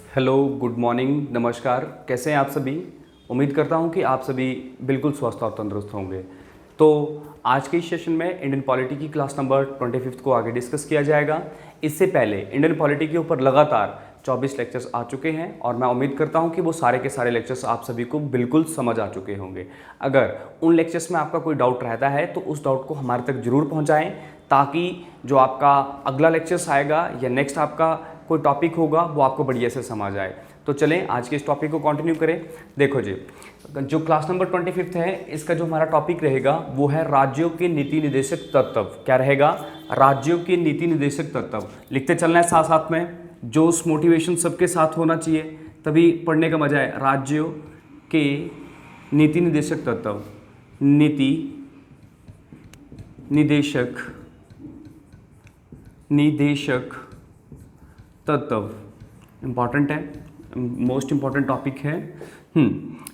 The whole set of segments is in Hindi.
हेलो, गुड मॉर्निंग, नमस्कार। कैसे हैं आप सभी? उम्मीद करता हूं कि आप सभी बिल्कुल स्वस्थ और तंदुरुस्त होंगे। तो आज के इस सेशन में इंडियन पॉलिटी की क्लास नंबर 25 को आगे डिस्कस किया जाएगा। इससे पहले इंडियन पॉलिटी के ऊपर लगातार 24 लेक्चर्स आ चुके हैं और मैं उम्मीद करता हूं कि वो सारे के सारे लेक्चर्स आप सभी को बिल्कुल समझ आ चुके होंगे। अगर उन लेक्चर्स में आपका कोई डाउट रहता है तो उस डाउट को हमारे तक जरूर पहुँचाएँ, ताकि जो आपका अगला लेक्चर्स आएगा या नेक्स्ट आपका कोई टॉपिक होगा वो आपको बढ़िया से समझ आए। तो चलें आज के इस टॉपिक को कंटिन्यू करें। देखो जी, जो क्लास नंबर 25 है इसका जो हमारा टॉपिक रहेगा वो है राज्यों के नीति निर्देशक तत्व। क्या रहेगा? राज्यों के नीति निर्देशक तत्व। लिखते चलना है साथ साथ में, जोश मोटिवेशन सबके साथ होना चाहिए, तभी पढ़ने का मजा है। राज्यों के नीति निर्देशक तत्व, नीति निदेशक तत्व इम्पॉर्टेंट है, मोस्ट इम्पॉर्टेंट टॉपिक है।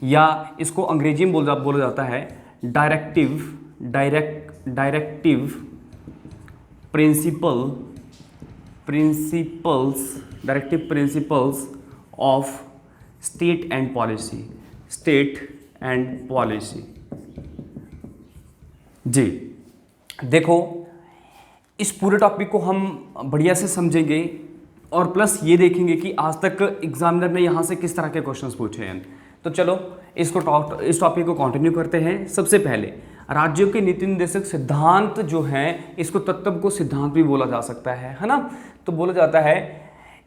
या इसको अंग्रेजी में बोला जाता है directive principles of state and policy. जी देखो, इस पूरे टॉपिक को हम बढ़िया से समझेंगे और प्लस ये देखेंगे कि आज तक एग्जामिनर ने यहाँ से किस तरह के क्वेश्चंस पूछे हैं। तो चलो इस टॉपिक को कंटिन्यू करते हैं। सबसे पहले राज्यों के नीति निर्देशक सिद्धांत जो हैं, इसको तत्व को सिद्धांत भी बोला जा सकता है ना। तो बोला जाता है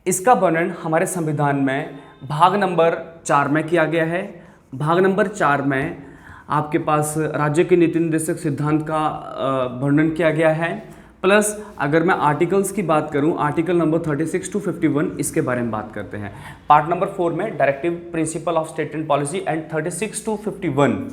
इसका वर्णन हमारे संविधान में भाग नंबर 4 में किया गया है। भाग नंबर 4 में आपके पास राज्य के नीति निर्देशक सिद्धांत का वर्णन किया गया है। प्लस अगर मैं आर्टिकल्स की बात करूं, आर्टिकल नंबर 36 to 51 इसके बारे में बात करते हैं। पार्ट नंबर 4 में directive principle of state and policy and 36 to 51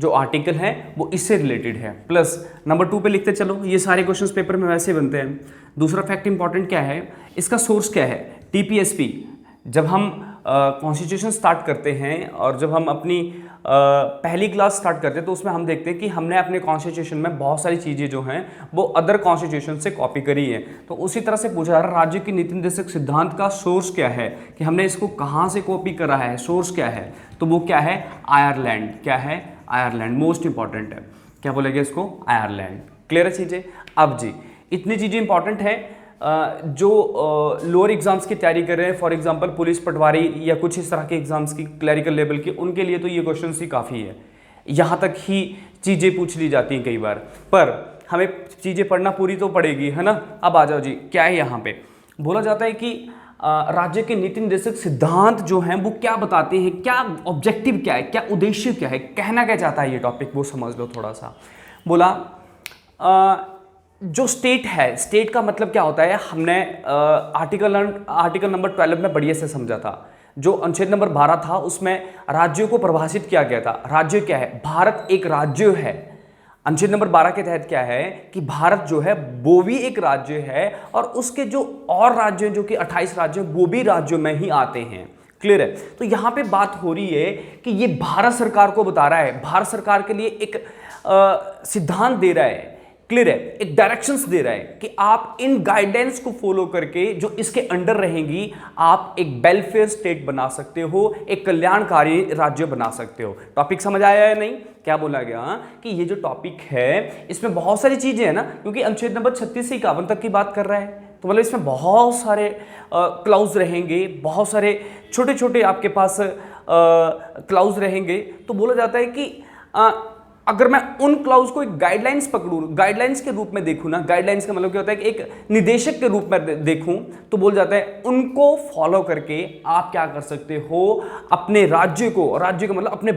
जो आर्टिकल है वो इससे रिलेटेड है। प्लस नंबर 2 पे लिखते चलो, ये सारे क्वेश्चंस पेपर में वैसे बनते हैं। दूसरा फैक्ट इंपॉर्टेंट क्या है, इसका सोर्स क्या है? टीपीएसपी। जब हम कॉन्स्टिट्यूशन स्टार्ट करते हैं और जब हम अपनी पहली क्लास स्टार्ट करते हैं तो उसमें हम देखते हैं कि हमने अपने कॉन्स्टिट्यूशन में बहुत सारी चीज़ें जो हैं वो अदर कॉन्स्टिट्यूशन से कॉपी करी है। तो उसी तरह से पूछा जा रहा है राज्य की नीति निर्देशक सिद्धांत का सोर्स क्या है, कि हमने इसको कहाँ से कॉपी करा है, सोर्स क्या है? तो वो क्या है? आयरलैंड। क्या है? आयरलैंड। मोस्ट इंपॉर्टेंट है। क्या बोलेंगे इसको? आयरलैंड। क्लियर है चीज़ें? अब जी इतनी चीज़ें इंपॉर्टेंट है जो लोअर एग्जाम्स की तैयारी कर रहे हैं, फॉर एग्जांपल पुलिस पटवारी या कुछ इस तरह के एग्जाम्स की क्लरिकल लेवल की, उनके लिए तो ये क्वेश्चन ही काफ़ी है। यहाँ तक ही चीज़ें पूछ ली जाती हैं कई बार, पर हमें चीज़ें पढ़ना पूरी तो पड़ेगी, है ना। अब आ जाओ जी, क्या है यहाँ पे बोला जाता है कि राज्य के नीति निर्देशक सिद्धांत जो हैं वो क्या बताते हैं, क्या ऑब्जेक्टिव क्या है, क्या उद्देश्य क्या है, कहना क्या चाहता है ये टॉपिक, वो समझ लो थोड़ा सा। बोला जो स्टेट है, स्टेट का मतलब क्या होता है, हमने आर्टिकल नंबर 12 में बढ़िया से समझा था। जो अनुच्छेद नंबर 12 था उसमें राज्यों को परिभाषित किया गया था। राज्य क्या है? भारत एक राज्य है। अनुच्छेद नंबर 12 के तहत क्या है कि भारत जो है वो भी एक राज्य है और उसके जो और राज्य जो कि 28 राज्य वो भी राज्यों में ही आते हैं। क्लियर है? तो यहाँ पे बात हो रही है कि ये भारत सरकार को बता रहा है, भारत सरकार के लिए एक सिद्धांत दे रहा है। क्लियर है? एक डायरेक्शंस दे रहा है कि आप इन गाइडेंस को फॉलो करके जो इसके अंडर रहेंगी आप एक वेलफेयर स्टेट बना सकते हो, एक कल्याणकारी राज्य बना सकते हो। टॉपिक समझ आया है नहीं? क्या बोला गया कि ये जो टॉपिक है इसमें बहुत सारी चीजें हैं ना, क्योंकि अनुच्छेद नंबर 36 से 51 तक की बात कर रहा है, तो मतलब इसमें बहुत सारे क्लाउज रहेंगे, बहुत सारे छोटे छोटे आपके पास क्लाउज रहेंगे। तो बोला जाता है कि अगर मैं उन क्लाउज को एक गाइडलाइंस पकड़ूं, गाइडलाइंस के रूप में देखूं ना, गाइडलाइंस का मतलब क्या होता है कि एक निदेशक के रूप में देखूं, तो बोल जाता है उनको फॉलो करके आप क्या कर सकते हो, अपने राज्य को, राज्य का मतलब अपने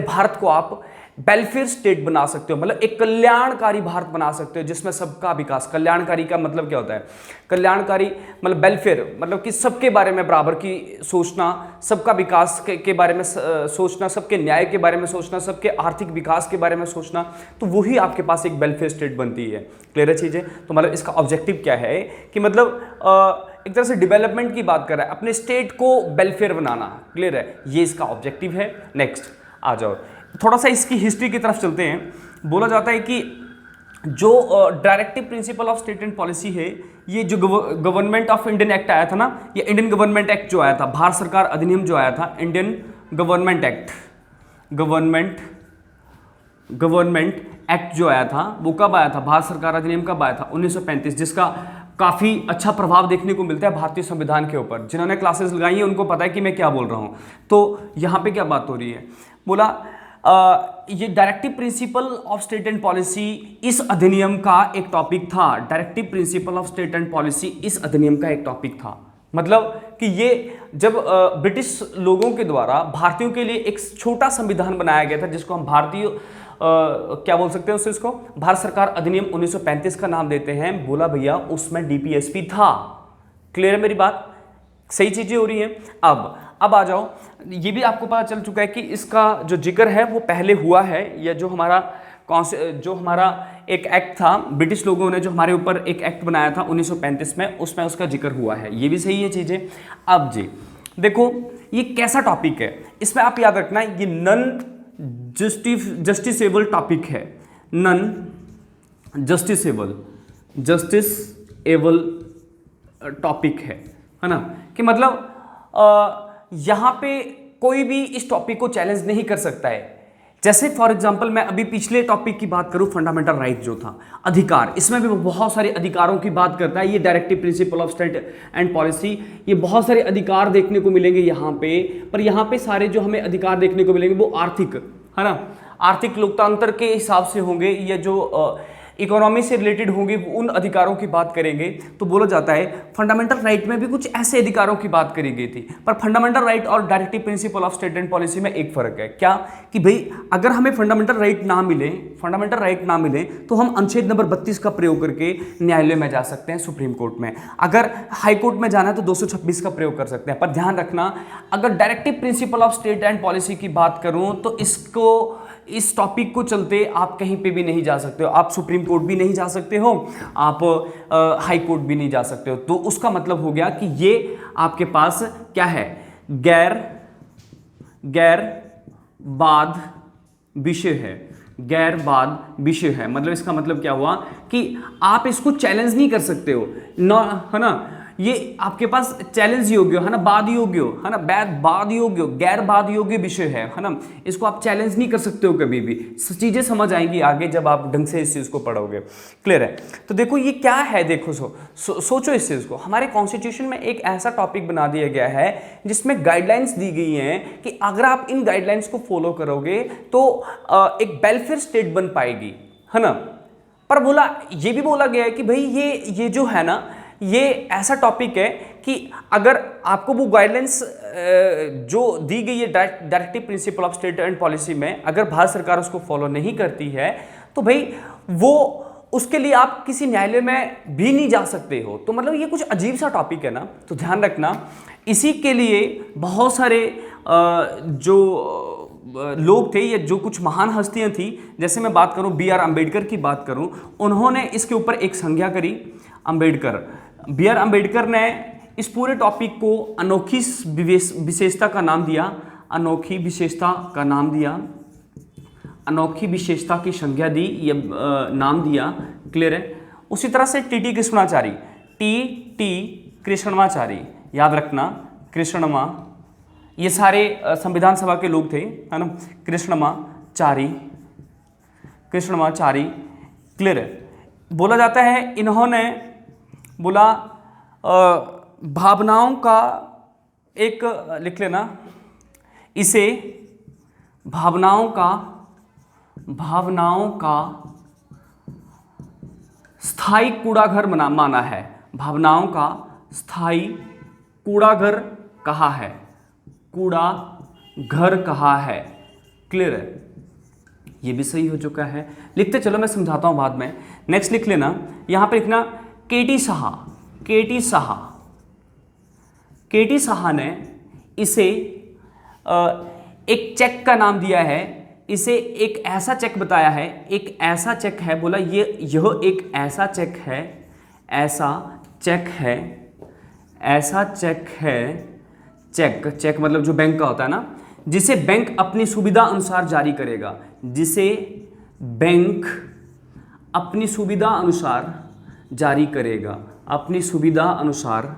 भारत को आप वेलफेयर स्टेट बना सकते हो, मतलब एक कल्याणकारी भारत बना सकते हो जिसमें सबका विकास। कल्याणकारी का मतलब क्या होता है? कल्याणकारी मतलब वेलफेयर, मतलब कि सबके बारे में बराबर की सोचना, सबका विकास के बारे में सोचना, सबके न्याय के बारे में सोचना, सबके आर्थिक विकास के बारे में सोचना, तो वही आपके पास एक वेलफेयर स्टेट बनती है। क्लियर है चीज़ें? तो मतलब इसका ऑब्जेक्टिव क्या है कि मतलब एक तरह से डेवलपमेंट की बात कर रहा है, अपने स्टेट को वेलफेयर बनाना। क्लियर है? ये इसका ऑब्जेक्टिव है। नेक्स्ट आ जाओ, थोड़ा सा इसकी हिस्ट्री की तरफ चलते हैं। बोला जाता है कि जो directive principle of state and policy है, ये जो गवर्नमेंट ऑफ इंडियन एक्ट आया था ना, ये इंडियन गवर्नमेंट एक्ट जो आया था, भारत सरकार अधिनियम जो आया था, Indian government act, government act जो आया था वो कब आया था, भारत सरकार अधिनियम कब आया था, 1935, जिसका काफ़ी अच्छा प्रभाव देखने को मिलता है भारतीय संविधान के ऊपर। जिन्होंने क्लासेस लगाई हैं उनको पता है कि मैं क्या बोल रहा हूँ। तो यहाँ पे क्या बात हो रही है, बोला ये directive principle of state and policy इस अधिनियम का एक टॉपिक था। Directive principle of state and policy इस अधिनियम का एक टॉपिक था। मतलब कि ये जब ब्रिटिश लोगों के द्वारा भारतीयों के लिए एक छोटा संविधान बनाया गया था, जिसको हम भारतीय क्या बोल सकते हैं उससे, इसको भारत सरकार अधिनियम 1935 का नाम देते हैं। बोला भैया उसमें डीपीएसपी था। क्लियर है मेरी बात, सही चीजें हो रही हैं। अब आ जाओ, ये भी आपको पता चल चुका है कि इसका जो जिक्र है वो पहले हुआ है, या जो हमारा एक एक्ट था, ब्रिटिश लोगों ने जो हमारे ऊपर एक एक्ट बनाया था 1935 में, उसमें उसका जिक्र हुआ है। ये भी सही है चीजें। अब जी देखो ये कैसा टॉपिक है, इसमें आप याद रखना ये नॉन जस्टिसेबल टॉपिक है, नॉन जस्टिसेबल टॉपिक है ना, कि मतलब यहाँ पे कोई भी इस टॉपिक को चैलेंज नहीं कर सकता है। जैसे फॉर एग्जांपल मैं अभी पिछले टॉपिक की बात करूं, फंडामेंटल राइट जो था, अधिकार, इसमें भी बहुत सारे अधिकारों की बात करता है ये directive principle of state and policy. ये बहुत सारे अधिकार देखने को मिलेंगे यहाँ पे, पर यहाँ पे सारे जो हमें अधिकार देखने को मिलेंगे वो आर्थिक, है ना, आर्थिक लोकतंत्र के हिसाब से होंगे, या जो इकोनॉमी से रिलेटेड होंगे उन अधिकारों की बात करेंगे। तो बोला जाता है फंडामेंटल राइट में भी कुछ ऐसे अधिकारों की बात करी गई थी। पर फंडामेंटल राइट और directive principle of state and policy में एक फर्क है, क्या कि भाई अगर हमें फंडामेंटल राइट ना मिले तो हम अनुच्छेद नंबर 32 का प्रयोग करके न्यायालय में जा सकते हैं, सुप्रीम कोर्ट में। अगर हाई कोर्ट में जाना है तो 226 का प्रयोग कर सकते हैं। पर ध्यान रखना, अगर directive principle of state and policy की बात करूं तो इस टॉपिक को चलते आप कहीं पे भी नहीं जा सकते हो। आप सुप्रीम कोर्ट भी नहीं जा सकते हो, आप हाई कोर्ट भी नहीं जा सकते हो। तो उसका मतलब हो गया कि ये आपके पास क्या है, गैर बाध विषय है, गैर बाध विषय है। मतलब इसका मतलब क्या हुआ कि आप इसको चैलेंज नहीं कर सकते हो ना, है ना, ये आपके पास चैलेंज योग्य है ना, बाध योग्य है ना, बाध योग्य, गैर बाध योग्य विषय है ना, इसको आप चैलेंज नहीं कर सकते हो कभी भी। चीजें समझ आएंगी आगे जब आप ढंग से इस चीज को पढ़ोगे। क्लियर है? तो देखो ये क्या है, देखो सोचो इस चीज को। हमारे कॉन्स्टिट्यूशन में एक ऐसा टॉपिक बना दिया गया है जिसमें गाइडलाइंस दी गई हैं कि अगर आप इन गाइडलाइंस को फॉलो करोगे तो एक वेलफेयर स्टेट बन पाएगी, है ना। पर ये भी बोला गया है कि भाई ये जो है ना, ये ऐसा टॉपिक है कि अगर आपको वो गाइडलाइंस जो दी गई है directive principle of state and policy में, अगर भारत सरकार उसको फॉलो नहीं करती है तो भाई वो उसके लिए आप किसी न्यायालय में भी नहीं जा सकते हो। तो मतलब ये कुछ अजीब सा टॉपिक है ना, तो ध्यान रखना। इसी के लिए बहुत सारे जो लोग थे या जो कुछ महान हस्तियां थी, जैसे मैं बात करूं बी आर अम्बेडकर की बात करूं, उन्होंने इसके ऊपर एक संज्ञा करी। बी आर अम्बेडकर ने इस पूरे टॉपिक को अनोखी विशेषता का नाम दिया, अनोखी विशेषता की संज्ञा दी, ये नाम दिया। क्लियर है? उसी तरह से टी कृष्णमाचारी, याद रखना कृष्णमा, ये सारे संविधान सभा के लोग थे, है ना, कृष्णमाचारी। क्लियर है? बोला जाता है इन्होंने बोला भावनाओं का एक, लिख लेना इसे, भावनाओं का स्थायी कूड़ाघर माना है, भावनाओं का स्थायी कूड़ाघर कहा है, कूड़ाघर कहा है। क्लियर है? ये भी सही हो चुका है। लिखते चलो, मैं समझाता हूं बाद में। नेक्स्ट लिख लेना, यहां पे लिखना केटी साहा ने इसे एक चेक का नाम दिया है, इसे एक ऐसा चेक बताया है, एक ऐसा चेक है, बोला यह एक ऐसा चेक है, चेक मतलब जो बैंक का होता है ना, जिसे बैंक अपनी सुविधा अनुसार जारी करेगा, जिसे बैंक अपनी सुविधा अनुसार जारी करेगा, अपनी सुविधा अनुसार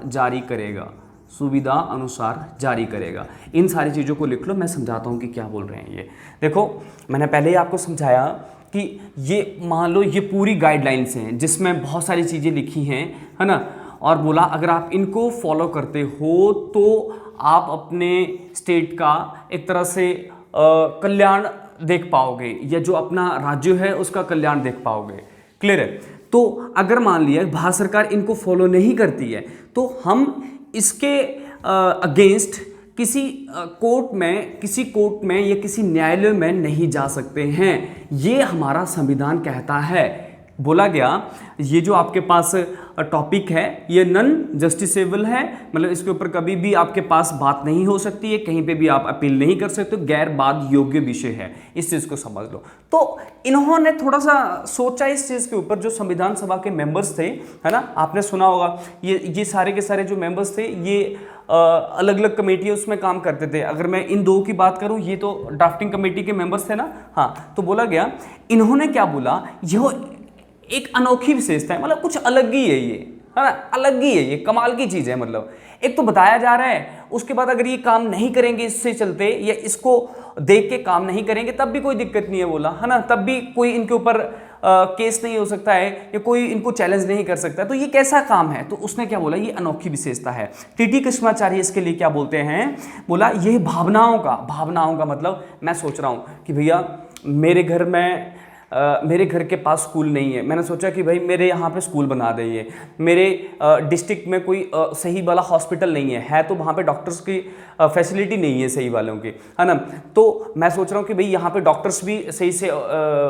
जारी करेगा, सुविधा अनुसार जारी करेगा। इन सारी चीज़ों को लिख लो, मैं समझाता हूँ कि क्या बोल रहे हैं ये। देखो मैंने पहले ही आपको समझाया कि ये मान लो ये पूरी गाइडलाइंस हैं जिसमें बहुत सारी चीज़ें लिखी हैं, है ना, और बोला अगर आप इनको फॉलो करते हो तो आप अपने स्टेट का एक तरह से कल्याण देख पाओगे, या जो अपना राज्य है उसका कल्याण देख पाओगे। क्लियर है? तो अगर मान लिया भारत सरकार इनको फॉलो नहीं करती है तो हम इसके अगेंस्ट किसी कोर्ट में या किसी न्यायालय में नहीं जा सकते हैं, ये हमारा संविधान कहता है। बोला गया ये जो आपके पास टॉपिक है ये नॉन जस्टिसेबल है, मतलब इसके ऊपर कभी भी आपके पास बात नहीं हो सकती है, कहीं पे भी आप अपील नहीं कर सकते, गैर बात योग्य विषय है, इस चीज़ को समझ लो। तो इन्होंने थोड़ा सा सोचा इस चीज़ के ऊपर, जो संविधान सभा के मेंबर्स थे, है ना, आपने सुना होगा ये सारे के सारे जो मेंबर्स थे ये अलग अलग कमेटियाँ उसमें काम करते थे। अगर मैं इन दो की बात करूँ, ये तो ड्राफ्टिंग कमेटी के मेंबर्स थे ना, हाँ। तो बोला गया इन्होंने क्या बोला, यह एक अनोखी विशेषता है, मतलब कुछ अलग ही है ये, है ना, अलग ही है ये, कमाल की चीज़ है। मतलब एक तो बताया जा रहा है, उसके बाद अगर ये काम नहीं करेंगे इससे चलते, या इसको देख के काम नहीं करेंगे तब भी कोई दिक्कत नहीं है, बोला, है ना, तब भी कोई इनके ऊपर केस नहीं हो सकता है या कोई इनको चैलेंज नहीं कर सकता। तो ये कैसा काम है? तो उसने क्या बोला, ये अनोखी विशेषता है। टीटी कृष्णाचार्य इसके लिए क्या बोलते हैं, बोला ये भावनाओं का मतलब, मैं सोच रहा हूँ कि भैया मेरे घर के पास स्कूल नहीं है, मैंने सोचा कि भाई मेरे यहाँ पे स्कूल बना देंगे, मेरे डिस्ट्रिक्ट में कोई सही वाला हॉस्पिटल नहीं है तो वहाँ पे डॉक्टर्स की फैसिलिटी नहीं है सही वालों की, है ना, तो मैं सोच रहा हूँ कि भाई यहाँ पे डॉक्टर्स भी सही से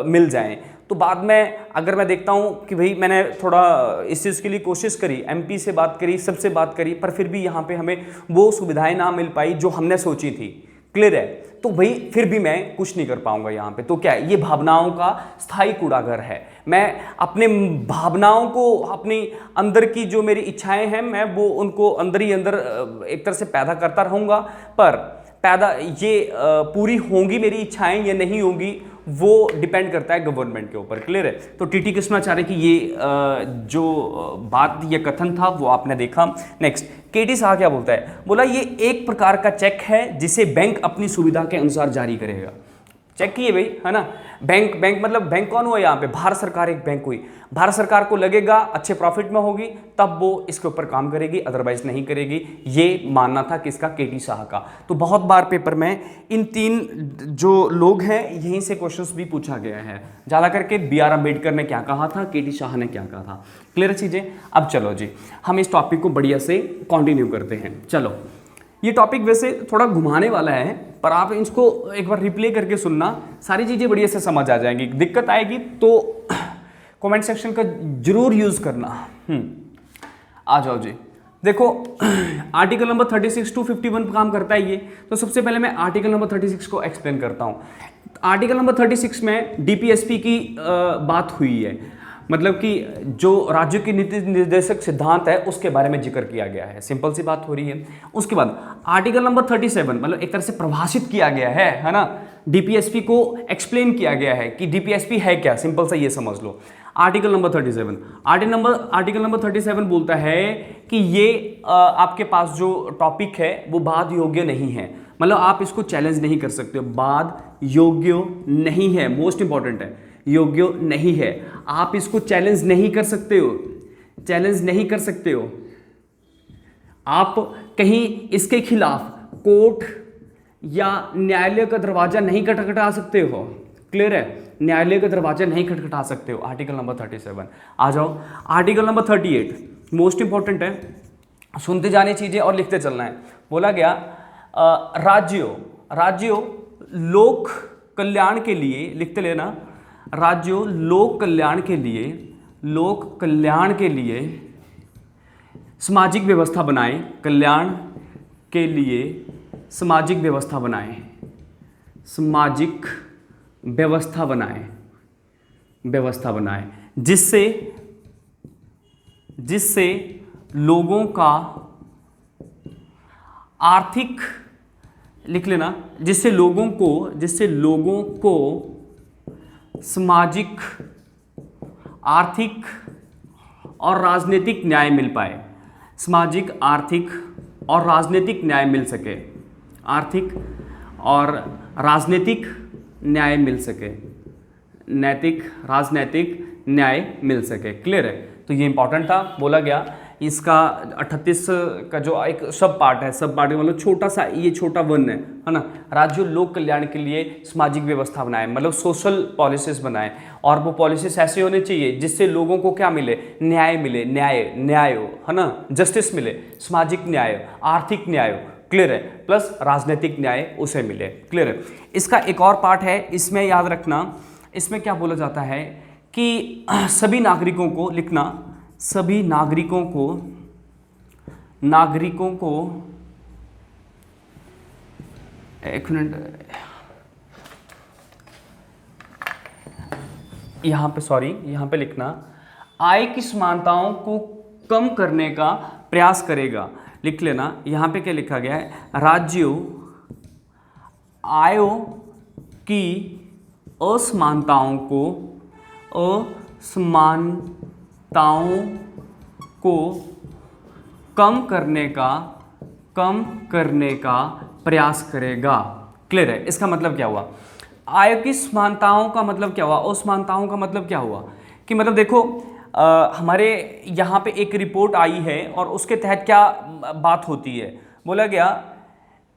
मिल जाएं। तो बाद में अगर मैं देखता हूँ कि भाई मैंने थोड़ा इस चीज़ के लिए कोशिश करी, एमपी से बात करी, सबसे बात करी, पर फिर भी यहाँ पे हमें वो सुविधाएं ना मिल पाई जो हमने सोची थी। क्लियर है? तो भाई फिर भी मैं कुछ नहीं कर पाऊंगा यहाँ पे। तो क्या है, ये भावनाओं का स्थायी कूड़ाघर है। मैं अपने भावनाओं को, अपनी अंदर की जो मेरी इच्छाएं हैं, मैं वो उनको अंदर ही अंदर एक तरह से पैदा करता रहूँगा, पर ये पूरी होंगी मेरी इच्छाएं या नहीं होंगी वो डिपेंड करता है गवर्नमेंट के ऊपर। क्लियर है? तो टीटी कृष्णाचार्य की ये जो बात या कथन था वो आपने देखा। नेक्स्ट, केटी शाह क्या बोलता है, बोला ये एक प्रकार का चेक है जिसे बैंक अपनी सुविधा के अनुसार जारी करेगा। चेक किए भाई, है ना, बैंक मतलब बैंक कौन हुआ यहाँ पे, भारत सरकार एक बैंक हुई। भारत सरकार को लगेगा अच्छे प्रॉफिट में होगी तब वो इसके ऊपर काम करेगी, अदरवाइज नहीं करेगी। ये मानना था किसका, केटी शाह का। तो बहुत बार पेपर में इन तीन जो लोग हैं यहीं से क्वेश्चंस भी पूछा गया है। ज़्यादा करके B.R. अम्बेडकर ने क्या कहा था, केटी शाह ने क्या कहा था। क्लियर चीज़ें? अब चलो जी, हम इस टॉपिक को बढ़िया से कंटिन्यू करते हैं। चलो, ये टॉपिक वैसे थोड़ा घुमाने वाला है, पर आप इसको एक बार रिप्ले करके सुनना, सारी चीज़ें बढ़िया से समझ आ जाएंगी। दिक्कत आएगी तो कमेंट सेक्शन का जरूर यूज़ करना। आ जाओ जी। देखो, आर्टिकल नंबर 36 to 51 काम करता है ये। तो सबसे पहले मैं आर्टिकल नंबर 36 को एक्सप्लेन करता हूँ। आर्टिकल नंबर 36 में डीपीएसपी की बात हुई है, मतलब कि जो राज्य की नीति निर्देशक सिद्धांत है उसके बारे में जिक्र किया गया है। सिंपल सी बात हो रही है। उसके बाद आर्टिकल नंबर 37 मतलब एक तरह से प्रभाषित किया गया है ना, डीपीएसपी को एक्सप्लेन किया गया है कि डीपीएसपी है क्या, सिंपल सा ये समझ लो। आर्टिकल नंबर 37, आर्टिकल नंबर 37 बोलता है कि ये आपके पास जो टॉपिक है वो बाद योग्य नहीं है, मतलब आप इसको चैलेंज नहीं कर सकते हो। बाद योग्य नहीं है, मोस्ट इंपॉर्टेंट है, योग्य नहीं है, आप इसको चैलेंज नहीं कर सकते हो, चैलेंज नहीं कर सकते हो। आप कहीं इसके खिलाफ कोर्ट या न्यायालय का दरवाजा नहीं खटखटा सकते हो। क्लियर है? न्यायालय का दरवाजा नहीं खटखटा सकते हो। Article number 37। आ जाओ आर्टिकल नंबर 38, मोस्ट इंपॉर्टेंट है, सुनते जाने चीजें और लिखते चलना है। बोला गया राज्यों लोक कल्याण के लिए, लिखते लेना, राज्यों लोक कल्याण के लिए सामाजिक व्यवस्था बनाएं, कल्याण के लिए सामाजिक व्यवस्था बनाएं, सामाजिक व्यवस्था बनाएं जिससे लोगों का आर्थिक, लिख लेना, जिससे लोगों को सामाजिक, आर्थिक और राजनीतिक न्याय मिल पाए, सामाजिक, आर्थिक और राजनीतिक न्याय मिल सके, आर्थिक और राजनीतिक न्याय मिल सके, नैतिक राजनैतिक न्याय मिल सके। क्लियर है? तो ये इंपॉर्टेंट था, बोला गया। इसका 38 का जो एक सब पार्ट है, सब पार्ट मतलब छोटा सा, ये छोटा वन है ना। राज्य लोक कल्याण के लिए सामाजिक व्यवस्था बनाए, मतलब सोशल पॉलिसीज बनाए, और वो पॉलिसीज ऐसे होने चाहिए जिससे लोगों को क्या मिले, न्याय मिले, न्याय हो, है ना, जस्टिस मिले, सामाजिक न्याय, आर्थिक न्याय, क्लियर है, प्लस राजनीतिक न्याय उसे मिले। क्लियर है? इसका एक और पार्ट है, इसमें याद रखना, इसमें क्या बोला जाता है कि सभी नागरिकों को लिखना, सभी नागरिकों को एक मिनट, यहाँ पे लिखना, आय की समानताओं को कम करने का प्रयास करेगा। लिख लेना, यहाँ पे क्या लिखा गया है, राज्यों आयों की असमानताओं को कम करने का प्रयास करेगा। क्लियर है? इसका मतलब क्या हुआ, आय की समानताओं का मतलब क्या हुआ, असमानताओं का मतलब क्या हुआ कि मतलब देखो हमारे यहाँ पे एक रिपोर्ट आई है और उसके तहत क्या बात होती है, बोला गया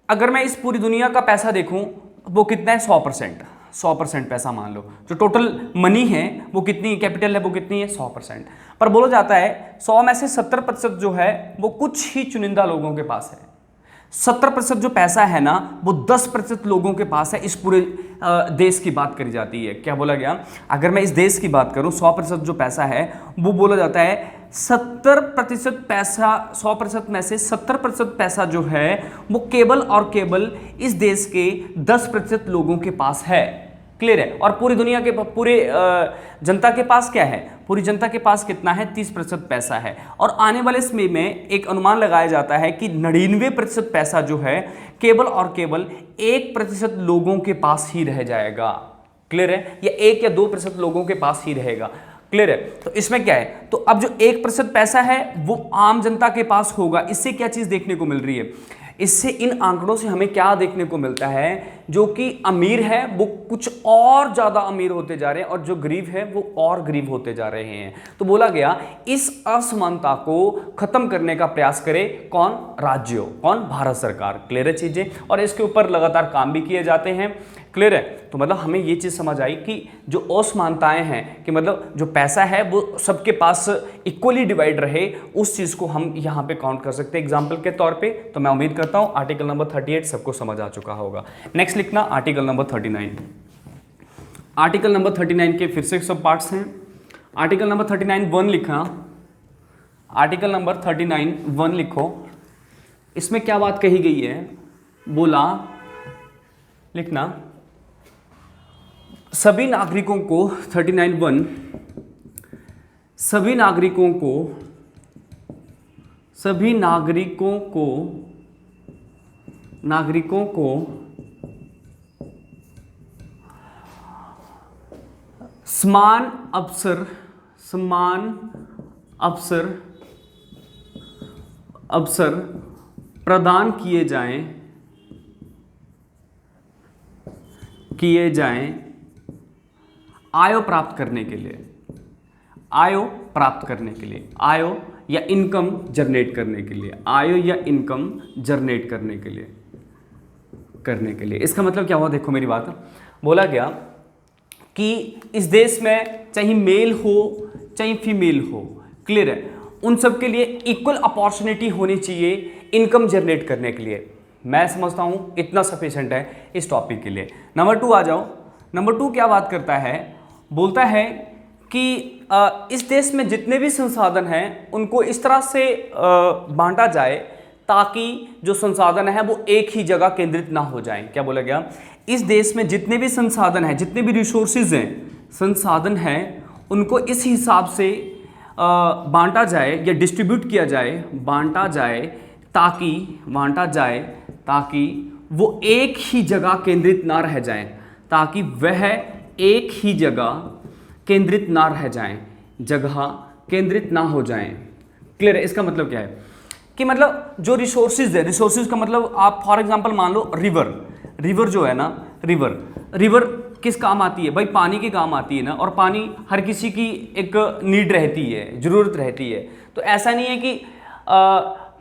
अगर मैं इस पूरी दुनिया का पैसा देखूं वो कितना है, 100% पैसा मान लो, जो टोटल मनी है वो कितनी, कैपिटल है वो कितनी है, 100%। पर बोला जाता है 100 में से 70% जो है वो कुछ ही चुनिंदा लोगों के पास है। 70% जो पैसा है ना वो 10% लोगों के पास है। इस पूरे देश की बात करी जाती है। क्या बोला गया, अगर मैं इस देश की बात करूं 100% जो पैसा है वो बोला जाता है 70% पैसा, 100% में से 70% पैसा जो है वो केवल और केवल इस देश के 10% लोगों के पास है। क्लियर है? और पूरी दुनिया के पूरे जनता के पास क्या है, पूरी जनता के पास कितना है, 30% पैसा है। और आने वाले समय में एक अनुमान लगाया जाता है कि 99% पैसा जो है केवल और केवल 1% लोगों के पास ही रह जाएगा। क्लियर है? या 1 या 2% लोगों के पास ही रहेगा। क्लियर है? तो इसमें क्या है, तो अब जो 1% पैसा है वो आम जनता के पास होगा। इससे क्या चीज देखने को मिल रही है, इससे इन आंकड़ों से हमें क्या देखने को मिलता है, जो कि अमीर है वो कुछ और ज्यादा अमीर होते जा रहे हैं और जो गरीब है वो और गरीब होते जा रहे हैं। तो बोला गया इस असमानता को खत्म करने का प्रयास करे कौन, राज्यों, कौन, भारत सरकार। क्लियर है चीजें? और इसके ऊपर लगातार काम भी किए जाते हैं। क्लियर है? तो मतलब हमें ये चीज समझ आई कि जो असमानताएं हैं, कि मतलब जो पैसा है वो सबके पास इक्वली डिवाइड रहे, उस चीज को हम यहाँ पे काउंट कर सकते हैं एग्जाम्पल के तौर पे। तो मैं उम्मीद करता हूँ आर्टिकल नंबर 38 सबको समझ आ चुका होगा। नेक्स्ट लिखना आर्टिकल नंबर 39। आर्टिकल नंबर 39 के फिर से सब पार्ट्स हैं। आर्टिकल नंबर 39 1 लिखना, आर्टिकल नंबर 39 1 लिखो। इसमें क्या बात कही गई है, बोला, लिखना, सभी नागरिकों को 39(1) सभी नागरिकों को समान अवसर प्रदान किए जाएं आय प्राप्त करने के लिए, आय या इनकम जनरेट करने के लिए, आय या इनकम जनरेट करने के लिए। इसका मतलब क्या हुआ, देखो मेरी बात, बोला गया कि इस देश में चाहे मेल हो चाहे फीमेल हो, क्लियर है, उन सब के लिए इक्वल अपॉर्चुनिटी होनी चाहिए इनकम जनरेट करने के लिए। मैं समझता हूं इतना सफिशिएंट है इस टॉपिक के लिए। नंबर 2 आ जाओ। नंबर 2 क्या बात करता है, बोलता है कि इस देश में जितने भी संसाधन हैं उनको इस तरह से बांटा जाए ताकि जो संसाधन है वो एक ही जगह केंद्रित ना हो जाएं। क्या बोला गया, इस देश में जितने भी संसाधन हैं, जितने भी रिसोर्सेज हैं, संसाधन हैं, उनको इस हिसाब से बांटा जाए या डिस्ट्रीब्यूट किया जाए, बांटा जाए ताकि वो एक ही जगह केंद्रित ना रह जाएं, ताकि वह एक ही जगह केंद्रित ना रह जाएं, जगह केंद्रित ना हो जाएं। क्लियर है? इसका मतलब क्या है कि मतलब जो रिसोर्सेज है, रिसोर्सेज का मतलब आप फॉर एग्जांपल मान लो रिवर जो है ना, रिवर किस काम आती है भाई? पानी के काम आती है ना, और पानी हर किसी की एक नीड रहती है, ज़रूरत रहती है। तो ऐसा नहीं है कि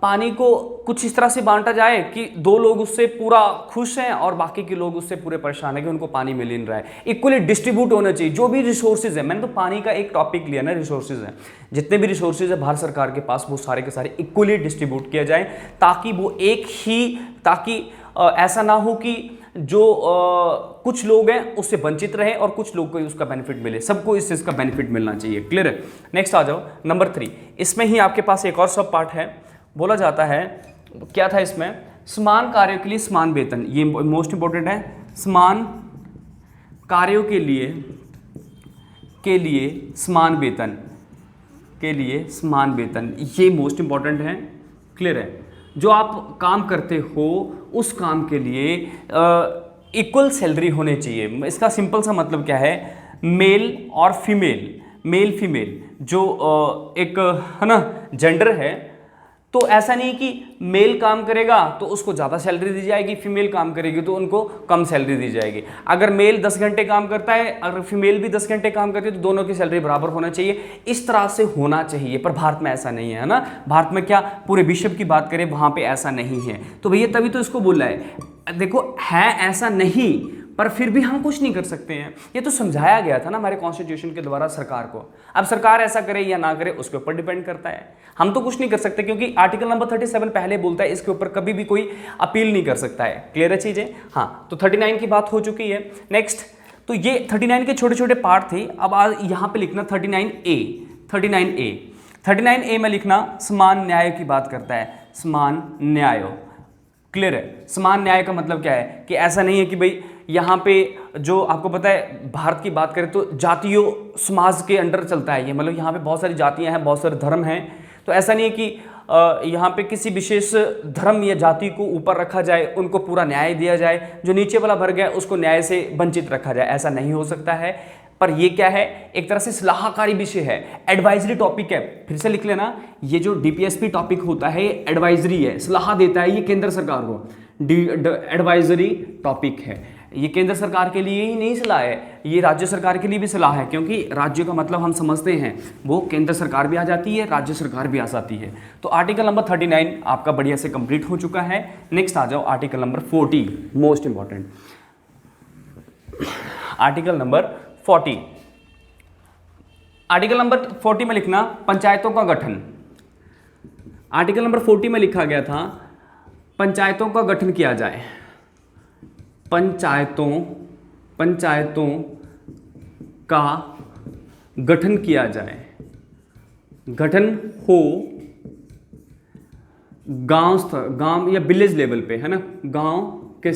पानी को कुछ इस तरह से बांटा जाए कि दो लोग उससे पूरा खुश हैं और बाकी के लोग उससे पूरे परेशान हैं कि उनको पानी मिल नहीं रहा है। इक्वली डिस्ट्रीब्यूट होना चाहिए जो भी रिसोर्सेज है। मैंने तो पानी का एक टॉपिक लिया ना, रिसोर्सेज है, जितने भी रिसोर्सेज है भारत सरकार के पास वो सारे के सारे इक्वली डिस्ट्रीब्यूट किया जाए, ताकि वो एक ही, ताकि ऐसा ना हो कि जो कुछ लोग हैं उससे वंचित रहे और कुछ लोग को उसका बेनिफिट मिले। सबको इस चीज़ का बेनिफिट मिलना चाहिए। क्लियर है? नेक्स्ट आ जाओ नंबर 3। इसमें ही आपके पास एक और सब पार्ट है, बोला जाता है क्या था इसमें, समान कार्यों के लिए समान वेतन। ये मोस्ट इंपॉर्टेंट है, समान कार्यों के लिए समान वेतन, के लिए समान वेतन, ये मोस्ट इंपॉर्टेंट है। क्लियर है? जो आप काम करते हो उस काम के लिए इक्वल सैलरी होनी चाहिए। इसका सिंपल सा मतलब क्या है, मेल और फीमेल, मेल फीमेल जो एक है ना जेंडर है, तो ऐसा नहीं कि मेल काम करेगा तो उसको ज़्यादा सैलरी दी जाएगी, फीमेल काम करेगी तो उनको कम सैलरी दी जाएगी। अगर मेल 10 घंटे काम करता है, अगर फीमेल भी 10 घंटे काम करती है तो दोनों की सैलरी बराबर होना चाहिए। इस तरह से होना चाहिए, पर भारत में ऐसा नहीं है ना। भारत में क्या, पूरे विश्व की बात करें वहाँ पे ऐसा नहीं है। तो भैया तभी तो इसको बोला है, देखो है ऐसा नहीं, पर फिर भी हम कुछ नहीं कर सकते हैं। ये तो समझाया गया था ना हमारे कॉन्स्टिट्यूशन के द्वारा सरकार को। अब सरकार ऐसा करे या ना करे उसके ऊपर डिपेंड करता है, हम तो कुछ नहीं कर सकते, क्योंकि आर्टिकल नंबर 37 पहले बोलता है इसके ऊपर कभी भी कोई अपील नहीं कर सकता है। क्लियर है चीजें? हाँ, तो 39 की बात हो चुकी है। नेक्स्ट, तो ये 39 के छोटे छोटे पार्ट थे। अब आज यहाँ पे लिखना 39A में लिखना समान न्याय की बात करता है, समान न्याय। क्लियर है? समान न्याय का मतलब क्या है कि ऐसा नहीं है कि भाई यहाँ पे जो आपको पता है भारत की बात करें तो जातियों समाज के अंडर चलता है ये, मतलब यहाँ पे बहुत सारी जातियाँ हैं, बहुत सारे धर्म हैं। तो ऐसा नहीं है कि यहाँ पे किसी विशेष धर्म या जाति को ऊपर रखा जाए, उनको पूरा न्याय दिया जाए, जो नीचे वाला वर्ग है उसको न्याय से वंचित रखा जाए, ऐसा नहीं हो सकता है। पर ये क्या है, एक तरह से सलाहकारी विषय है, एडवाइजरी टॉपिक है। फिर से लिख लेना, ये जो डीपीएसपी टॉपिक होता है एडवाइजरी है, सलाह देता है ये केंद्र सरकार को, एडवाइजरी टॉपिक है। ये केंद्र सरकार के लिए ही नहीं सलाह है, ये राज्य सरकार के लिए भी सलाह है, क्योंकि राज्य का मतलब हम समझते हैं वो केंद्र सरकार भी आ जाती है, राज्य सरकार भी आ जाती है। तो आर्टिकल नंबर 39 आपका बढ़िया से कंप्लीट हो चुका है। नेक्स्ट आ जाओ article number 40, most important article number 40। Article number 40 में लिखना पंचायतों का गठन। आर्टिकल नंबर 40 में लिखा गया था पंचायतों का गठन किया जाए, पंचायतों का गठन किया जाए, गठन हो गांव या विलेज लेवल पे, है ना, गांव के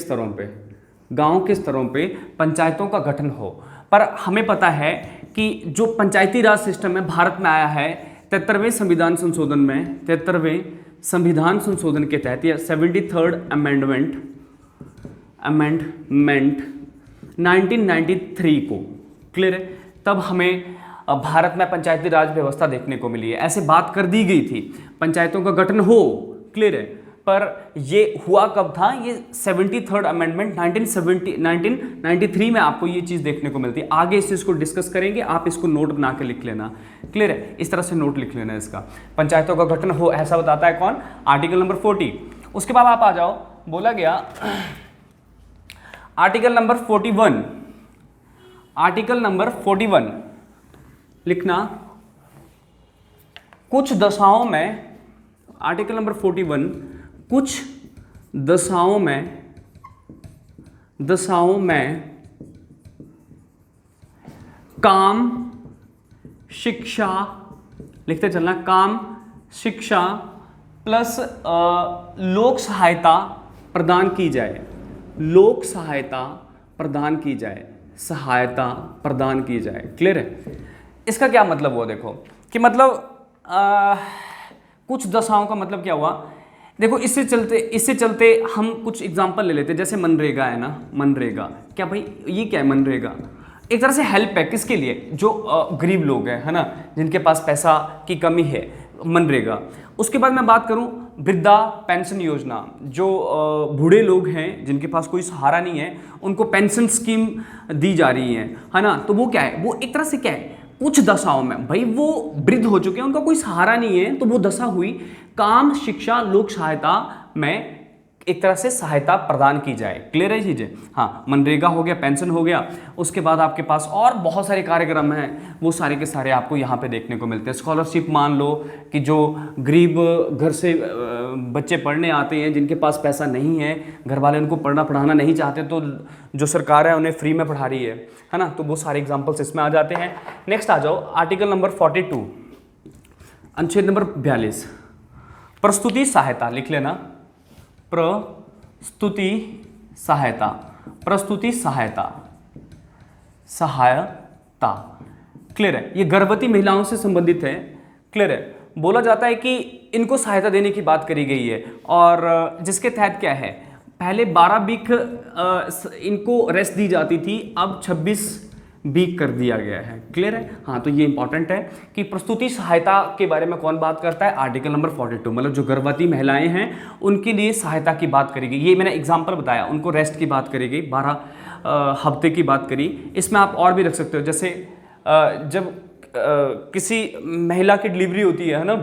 स्तरों पे पंचायतों का गठन हो। पर हमें पता है कि जो पंचायती राज सिस्टम है भारत में आया है 73वें संविधान संशोधन के तहत, या 73rd अमेंडमेंट 1993 को। क्लियर है? तब हमें भारत में पंचायती राज व्यवस्था देखने को मिली है। ऐसे बात कर दी गई थी पंचायतों का गठन हो। क्लियर है? पर ये हुआ कब था, ये 73rd अमेंडमेंट 1993 में आपको ये चीज़ देखने को मिलती है। आगे इस चीज़ को डिस्कस करेंगे, आप इसको नोट बना के लिख लेना। क्लियर है? इस तरह से नोट लिख लेना इसका, पंचायतों का गठन हो, ऐसा बताता है कौन, आर्टिकल नंबर 40। उसके बाद आप आ जाओ, बोला गया आर्टिकल नंबर 41, आर्टिकल नंबर 41 लिखना कुछ दशाओं में, आर्टिकल नंबर 41 कुछ दशाओं में काम शिक्षा, लिखते चलना, काम शिक्षा प्लस लोक सहायता प्रदान की जाए, लोक सहायता प्रदान की जाए, सहायता प्रदान की जाए। क्लियर है? इसका क्या मतलब हुआ, देखो कि मतलब कुछ दशाओं का मतलब क्या हुआ। देखो इससे चलते हम कुछ एग्जांपल ले लेते हैं, जैसे मनरेगा है ना, मनरेगा क्या भाई, ये क्या है मनरेगा, एक तरह से हेल्प है किसके लिए, जो गरीब लोग हैं, है ना, जिनके पास पैसा की कमी है, मनरेगा। उसके बाद मैं बात करूं वृद्धा पेंशन योजना, जो बूढ़े लोग हैं जिनके पास कोई सहारा नहीं है, उनको पेंशन स्कीम दी जा रही है ना। तो वो क्या है, वो एक तरह से क्या है, कुछ दशाओं में भाई वो वृद्ध हो चुके हैं, उनका कोई सहारा नहीं है, तो वो दशा हुई काम, शिक्षा, लोक सहायता में एक तरह से सहायता प्रदान की जाए। क्लियर है चीजें। हाँ, मनरेगा हो गया, पेंशन हो गया, उसके बाद आपके पास और बहुत सारे कार्यक्रम हैं, वो सारे के सारे आपको यहाँ पे देखने को मिलते हैं। स्कॉलरशिप मान लो कि जो गरीब घर से बच्चे पढ़ने आते हैं, जिनके पास पैसा नहीं है, घर वाले उनको पढ़ना पढ़ाना नहीं चाहते, तो जो सरकार है उन्हें फ्री में पढ़ा रही है ना। तो वो सारे एग्जाम्पल्स इसमें आ जाते हैं। नेक्स्ट आ जाओ आर्टिकल नंबर 42, अनुच्छेद नंबर 42, प्रस्तुति सहायता। लिख लेना, प्रस्तुति सहायता, प्रस्तुति सहायता, सहायता। क्लियर है, ये गर्भवती महिलाओं से संबंधित है। क्लियर है, बोला जाता है कि इनको सहायता देने की बात करी गई है, और जिसके तहत क्या है, पहले 12 वीक इनको रेस्ट दी जाती थी, अब 26 वीक कर दिया गया है। क्लियर है। हाँ, तो ये इंपॉर्टेंट है कि प्रस्तुति सहायता के बारे में कौन बात करता है, आर्टिकल नंबर 42, मतलब जो गर्भवती महिलाएं हैं उनके लिए सहायता की बात करी गई। ये मैंने एग्जांपल बताया, उनको रेस्ट की बात करी गई, 12 हफ्ते की बात करी। इसमें आप और भी रख सकते हो, जैसे जब किसी महिला की डिलीवरी होती है ना,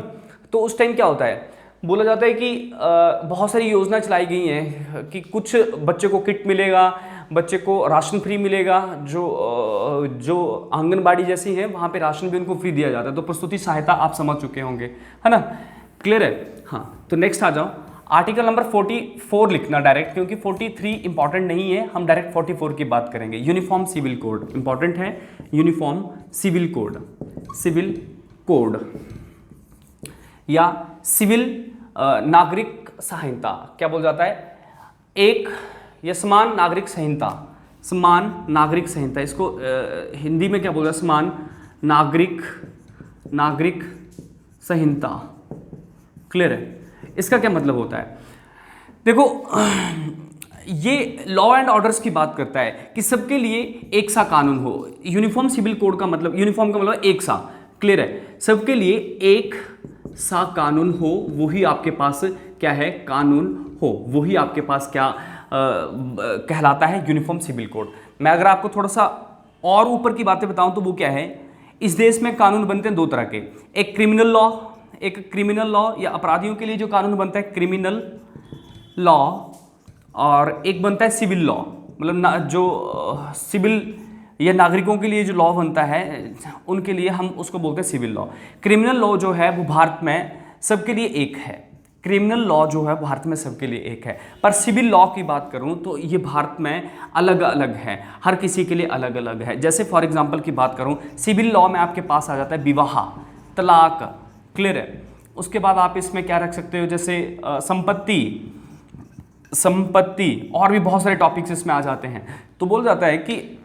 तो उस टाइम क्या होता है, बोला जाता है कि बहुत सारी योजना चलाई गई हैं कि कुछ बच्चे को किट मिलेगा, बच्चे को राशन फ्री मिलेगा, जो आंगनबाड़ी जैसी है वहाँ पे राशन भी उनको फ्री दिया जाता है। तो प्रस्तुति सहायता आप समझ चुके होंगे, है ना। क्लियर है। हाँ, तो नेक्स्ट आ जाओ, आर्टिकल नंबर 44 लिखना डायरेक्ट, क्योंकि 43 इंपॉर्टेंट नहीं है, हम डायरेक्ट 44 की बात करेंगे। यूनिफॉर्म सिविल कोड इंपॉर्टेंट है, uniform civil code, civil code या सिविल नागरिक संहिता क्या बोल जाता है, एक या समान नागरिक संहिता, समान नागरिक संहिता, इसको हिंदी में क्या बोल रहा है, समान नागरिक संहिता। क्लियर है। इसका क्या मतलब होता है, देखो ये लॉ एंड ऑर्डर्स की बात करता है कि सबके लिए एक सा कानून हो। यूनिफॉर्म सिविल कोड का मतलब, यूनिफॉर्म का मतलब एक सा। क्लियर है, सबके लिए एक सा कानून हो, वही आपके पास क्या है, कानून हो, वही आपके पास क्या कहलाता है, यूनिफॉर्म सिविल कोड। मैं अगर आपको थोड़ा सा और ऊपर की बातें बताऊं तो वो क्या है, इस देश में कानून बनते हैं दो तरह के, एक क्रिमिनल लॉ, एक क्रिमिनल लॉ या अपराधियों के लिए जो कानून बनता है क्रिमिनल लॉ, और एक बनता है सिविल लॉ, मतलब जो सिविल या नागरिकों के लिए जो लॉ बनता है उनके लिए हम उसको बोलते हैं सिविल लॉ। क्रिमिनल लॉ जो है वो भारत में सबके लिए एक है, क्रिमिनल लॉ जो है भारत में सबके लिए एक है, पर सिविल लॉ की बात करूं तो ये भारत में अलग अलग है, हर किसी के लिए अलग अलग है। जैसे फॉर एग्जांपल की बात करूं, सिविल लॉ में आपके पास आ जाता है विवाह, तलाक। क्लियर है। उसके बाद आप इसमें क्या रख सकते हो, जैसे संपत्ति और भी बहुत सारे टॉपिक्स इसमें आ जाते हैं। तो बोल जाता है कि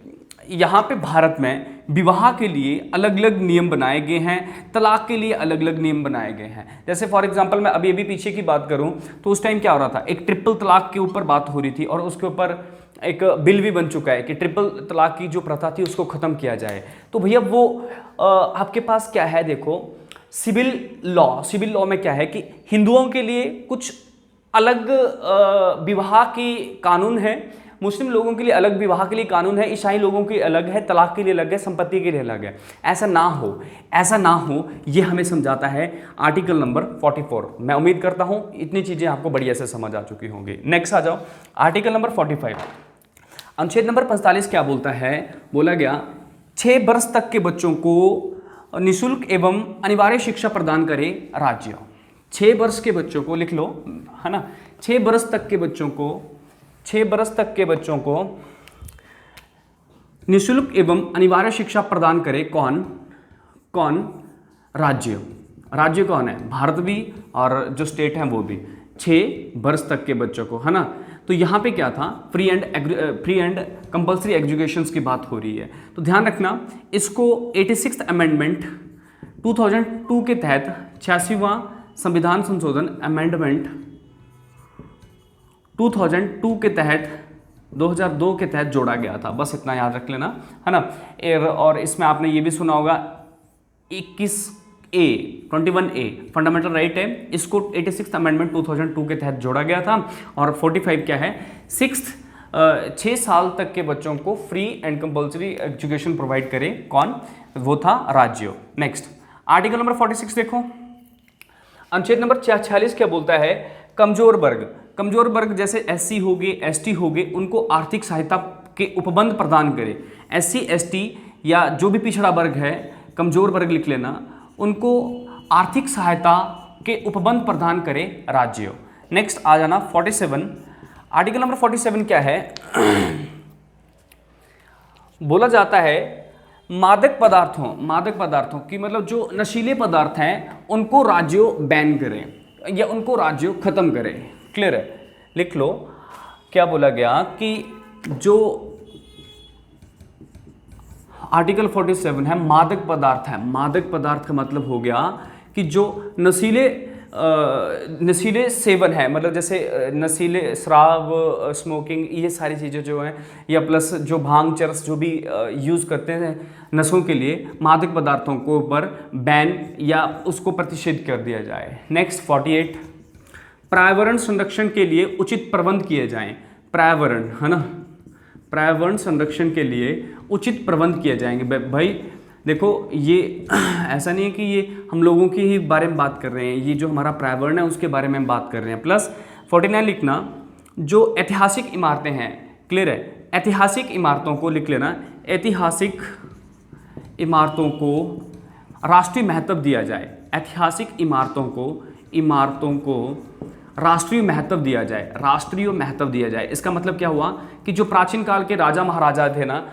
यहाँ पे भारत में विवाह के लिए अलग अलग नियम बनाए गए हैं, तलाक के लिए अलग अलग नियम बनाए गए हैं। जैसे फॉर एग्जांपल मैं अभी पीछे की बात करूं तो उस टाइम क्या हो रहा था, एक ट्रिपल तलाक के ऊपर बात हो रही थी, और उसके ऊपर एक बिल भी बन चुका है कि ट्रिपल तलाक की जो प्रथा थी उसको ख़त्म किया जाए। तो भैया वो आपके पास क्या है, देखो सिविल लॉ में क्या है कि हिंदुओं के लिए कुछ अलग विवाह की कानून है, मुस्लिम लोगों के लिए अलग विवाह के लिए कानून है, ईसाई लोगों के अलग है, तलाक के लिए अलग है, संपत्ति के लिए अलग है। ऐसा ना हो ये हमें समझाता है आर्टिकल नंबर 44। मैं उम्मीद करता हूं इतनी चीजें आपको बढ़िया से समझ आ चुकी होंगी। नेक्स्ट आ जाओ, आर्टिकल नंबर 45, अनुच्छेद नंबर 45 क्या बोलता है, बोला गया 6 वर्ष तक के बच्चों को निःशुल्क एवं अनिवार्य शिक्षा प्रदान करे राज्य। 6 वर्ष के बच्चों को लिख लो, है ना, 6 वर्ष तक के बच्चों को निःशुल्क एवं अनिवार्य शिक्षा प्रदान करे कौन राज्य कौन है, भारत भी और जो स्टेट हैं वो भी। 6 वर्ष तक के बच्चों को, है ना। तो यहाँ पे क्या था, फ्री एंड कंपल्सरी एजुकेशन की बात हो रही है। तो ध्यान रखना, इसको 86th अमेंडमेंट 2002 के तहत 86वां संविधान संशोधन अमेंडमेंट 2002 के तहत 2002 के तहत जोड़ा गया था, बस इतना याद रख लेना, है ना। और इसमें आपने ये भी सुना होगा 21A फंडामेंटल राइट है, इसको 86th अमेंडमेंट 2002 के तहत जोड़ा गया था। और 45 क्या है, 6 साल तक के बच्चों को free and compulsory education provide करे, कौन, वो था राज्य। नेक्स्ट आर्टिकल नंबर 46 देखो, अनुच्छेद नंबर 46 क्या बोलता है, कमजोर वर्ग जैसे SC हो गए, ST हो गए, उनको आर्थिक सहायता के उपबंध प्रदान करे। SC ST या जो भी पिछड़ा वर्ग है, कमजोर वर्ग लिख लेना, उनको आर्थिक सहायता के उपबंध प्रदान करे राज्य। नेक्स्ट आ जाना 47, आर्टिकल नंबर 47 क्या है, बोला जाता है मादक पदार्थों की, मतलब जो नशीले पदार्थ हैं उनको राज्यों बैन करें या उनको राज्यों खत्म करें। क्लियर है, लिख लो, क्या बोला गया कि जो आर्टिकल 47 है मादक पदार्थ का मतलब हो गया कि जो नशीले सेवन है, मतलब जैसे नशीले शराब, स्मोकिंग, ये सारी चीज़ें जो हैं, या प्लस जो भांग चरस जो भी यूज़ करते हैं नशों के लिए, मादक पदार्थों को ऊपर बैन या उसको प्रतिषेध कर दिया जाए। नेक्स्ट 48, पर्यावरण संरक्षण के लिए उचित प्रबंध किए जाएं। पर्यावरण, है ना, पर्यावरण संरक्षण के लिए उचित प्रबंध किए जाएंगे। भाई देखो, ये ऐसा नहीं है कि ये हम लोगों की ही बारे में बात कर रहे हैं, ये जो हमारा पर्यावरण है उसके बारे में हम बात कर रहे हैं। प्लस 49 लिखना, जो ऐतिहासिक इमारतें हैं, क्लियर है, ऐतिहासिक इमारतों को लिख लेना, ऐतिहासिक इमारतों को राष्ट्रीय महत्व दिया जाए। ऐतिहासिक इमारतों को राष्ट्रीय महत्व दिया जाए। इसका मतलब क्या हुआ कि जो प्राचीन काल के राजा महाराजा थे ना,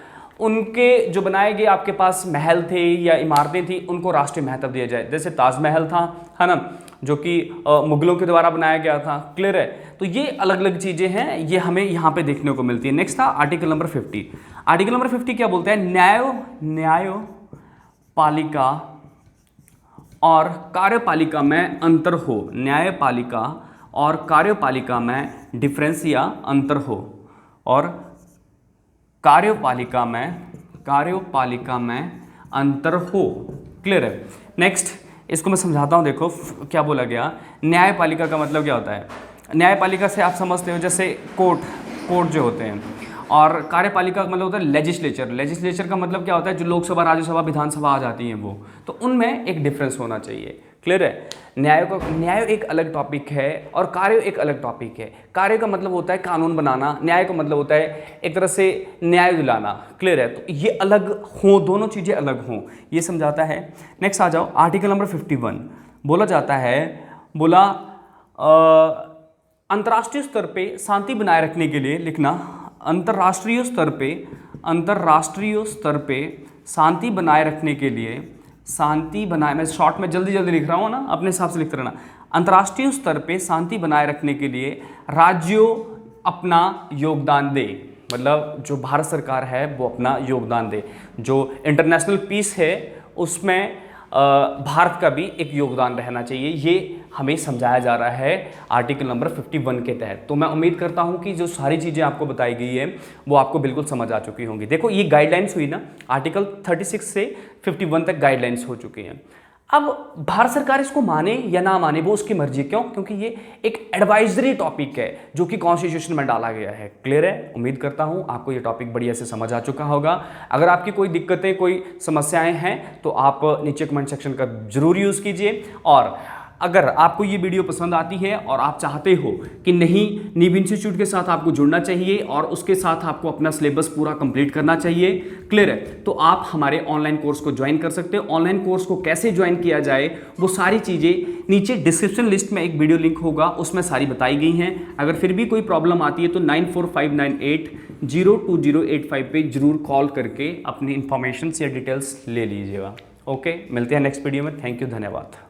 उनके जो बनाए गए आपके पास महल थे या इमारतें थी, उनको राष्ट्रीय महत्व दिया जाए। जैसे ताजमहल था, है ना, जो कि मुगलों के द्वारा बनाया गया था। क्लियर है, तो ये अलग अलग चीज़ें हैं, ये हमें यहाँ पे देखने को मिलती है। नेक्स्ट था आर्टिकल नंबर 50। आर्टिकल नंबर 50 क्या बोलते हैं, न्यायपालिका और कार्यपालिका में अंतर हो। न्यायपालिका और कार्यपालिका में डिफरेंस या अंतर हो, और कार्यपालिका में अंतर हो। क्लियर है। नेक्स्ट इसको मैं समझाता हूँ, देखो क्या बोला गया। न्यायपालिका का मतलब क्या होता है, न्यायपालिका से आप समझते हो जैसे कोर्ट जो होते हैं, और कार्यपालिका का मतलब होता है लेजिस्लेचर का मतलब क्या होता है, जो लोकसभा, राज्यसभा, विधानसभा आ जाती हैं वो, तो उनमें एक डिफरेंस होना चाहिए। क्लियर है। न्याय एक अलग टॉपिक है और कार्य एक अलग टॉपिक है। कार्य का मतलब होता है कानून बनाना, न्याय का मतलब होता है एक तरह से न्याय दिलाना। क्लियर है, तो ये अलग हो, दोनों चीज़ें अलग हों, ये समझाता है। नेक्स्ट आ जाओ, आर्टिकल नंबर 51 बोला जाता है, अंतर्राष्ट्रीय स्तर पे शांति बनाए रखने के लिए, लिखना, अंतर्राष्ट्रीय स्तर पे शांति बनाए रखने के लिए, मैं शॉर्ट में जल्दी लिख रहा हूँ ना, अपने हिसाब से लिखते रहना। अंतर्राष्ट्रीय स्तर पे शांति बनाए रखने के लिए राज्यों अपना योगदान दे, मतलब जो भारत सरकार है वो अपना योगदान दे। जो इंटरनेशनल पीस है उसमें भारत का भी एक योगदान रहना चाहिए, ये हमें समझाया जा रहा है आर्टिकल नंबर 51 के तहत। तो मैं उम्मीद करता हूं कि जो सारी चीज़ें आपको बताई गई है वो आपको बिल्कुल समझ आ चुकी होंगी। देखो ये गाइडलाइंस हुई ना, आर्टिकल 36 से 51 तक गाइडलाइंस हो चुकी हैं। अब भारत सरकार इसको माने या ना माने वो उसकी मर्जी। क्यों? क्योंकि ये एक एडवाइजरी टॉपिक है जो कि कॉन्स्टिट्यूशन में डाला गया है। क्लियर है? उम्मीद करता हूं आपको ये टॉपिक बढ़िया से समझ आ चुका होगा। अगर आपकी कोई दिक्कतें, कोई समस्याएं हैं तो आप नीचे कमेंट सेक्शन का जरूर यूज़ कीजिए। और अगर आपको ये वीडियो पसंद आती है और आप चाहते हो कि नहीं, नीव इंस्टीट्यूट के साथ आपको जुड़ना चाहिए और उसके साथ आपको अपना सिलेबस पूरा कंप्लीट करना चाहिए, क्लियर है, तो आप हमारे ऑनलाइन कोर्स को ज्वाइन कर सकते हो। ऑनलाइन कोर्स को कैसे ज्वाइन किया जाए वो सारी चीज़ें नीचे डिस्क्रिप्शन लिस्ट में एक वीडियो लिंक होगा, उसमें सारी बताई गई हैं। अगर फिर भी कोई प्रॉब्लम आती है तो 9459802085 पे जरूर कॉल करके अपनी इन्फॉर्मेशन या डिटेल्स ले लीजिएगा। ओके, मिलते हैं नेक्स्ट वीडियो में। थैंक यू, धन्यवाद।